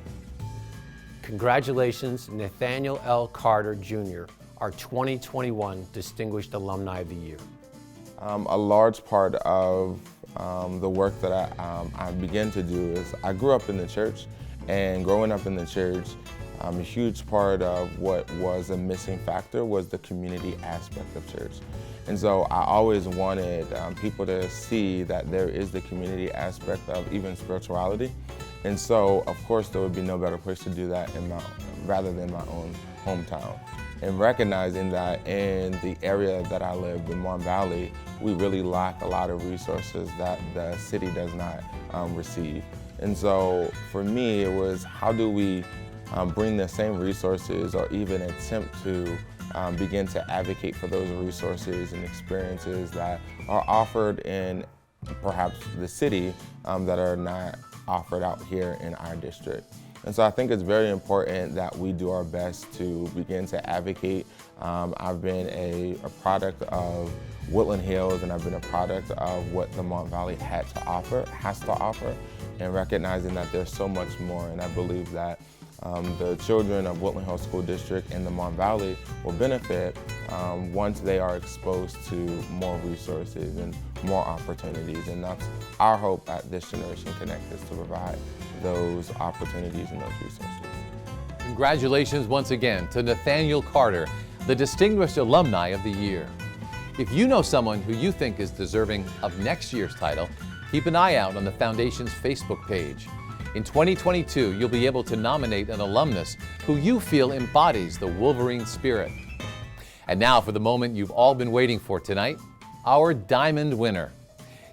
Congratulations, Nathaniel L. Carter, Jr., our 2021 Distinguished Alumni of the Year. A large part of the work that I begin to do is I grew up in the church, and growing up in the church, a huge part of what was a missing factor was the community aspect of church. And so I always wanted people to see that there is the community aspect of even spirituality. And so, of course, there would be no better place to do that rather than my own hometown. And recognizing that in the area that I live, the Mon Valley, we really lack a lot of resources that the city does not receive. And so for me, it was how do we bring the same resources or even attempt to begin to advocate for those resources and experiences that are offered in perhaps the city that are not offered out here in our district. And so I think it's very important that we do our best to begin to advocate. I've been a product of Woodland Hills, and I've been a product of what the Mon Valley has to offer, and recognizing that there's so much more. And I believe that the children of Woodland Hills School District and the Mon Valley will benefit once they are exposed to more resources and more opportunities. And that's our hope at This Generation Connect, is to provide those opportunities and those resources. congratulations once again to Nathaniel Carter, the Distinguished Alumni of the Year. If you know someone who you think is deserving of next year's title, keep an eye out on the Foundation's Facebook page. In 2022, you'll be able to nominate an alumnus who you feel embodies the Wolverine spirit. And now for the moment you've all been waiting for tonight, our Diamond winner.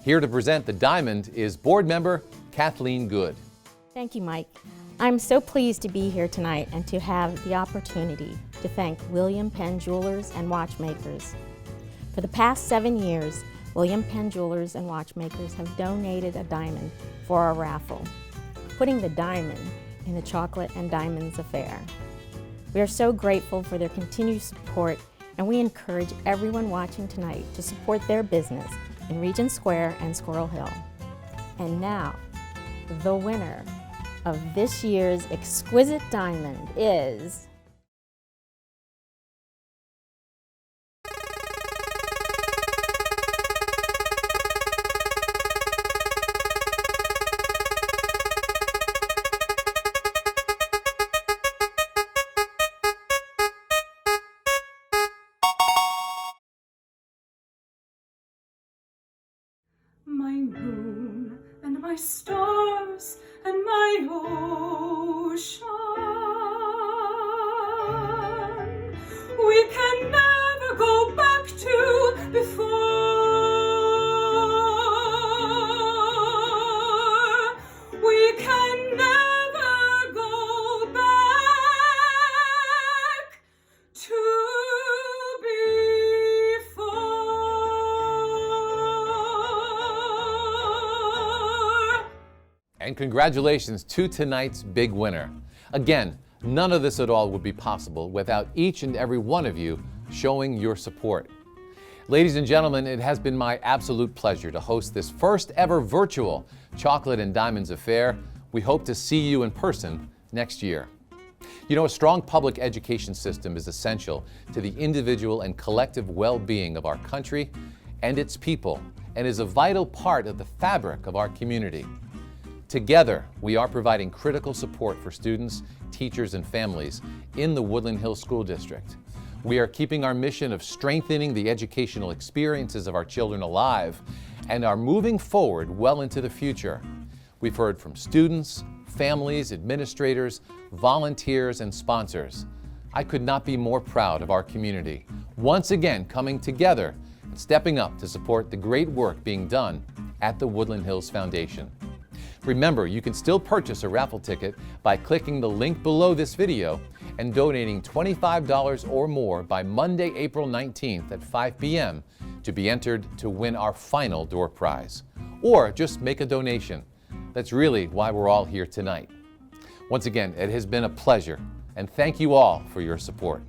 Here to present the Diamond is board member Kathleen Good. Thank you, Mike. I'm so pleased to be here tonight and to have the opportunity to thank William Penn Jewelers and Watchmakers. For the past 7 years, William Penn Jewelers and Watchmakers have donated a diamond for our raffle, putting the diamond in the Chocolate and Diamonds Affair. We are so grateful for their continued support, and we encourage everyone watching tonight to support their business in Regent Square and Squirrel Hill. And now, the winner of this year's exquisite diamond is my moon and my stars and my ocean. We can never go back to before. We can never go back to And congratulations to tonight's big winner. Again, none of this at all would be possible without each and every one of you showing your support. Ladies and gentlemen, it has been my absolute pleasure to host this first ever virtual Chocolate and Diamonds Affair. We hope to see you in person next year. You know, a strong public education system is essential to the individual and collective well-being of our country and its people, and is a vital part of the fabric of our community. Together, we are providing critical support for students, teachers, and families in the Woodland Hills School District. We are keeping our mission of strengthening the educational experiences of our children alive and are moving forward well into the future. We've heard from students, families, administrators, volunteers, and sponsors. I could not be more proud of our community, once again coming together and stepping up to support the great work being done at the Woodland Hills Foundation. Remember, you can still purchase a raffle ticket by clicking the link below this video and donating $25 or more by Monday, April 19th at 5 p.m. to be entered to win our final door prize. Or just make a donation. That's really why we're all here tonight. Once again, it has been a pleasure, and thank you all for your support.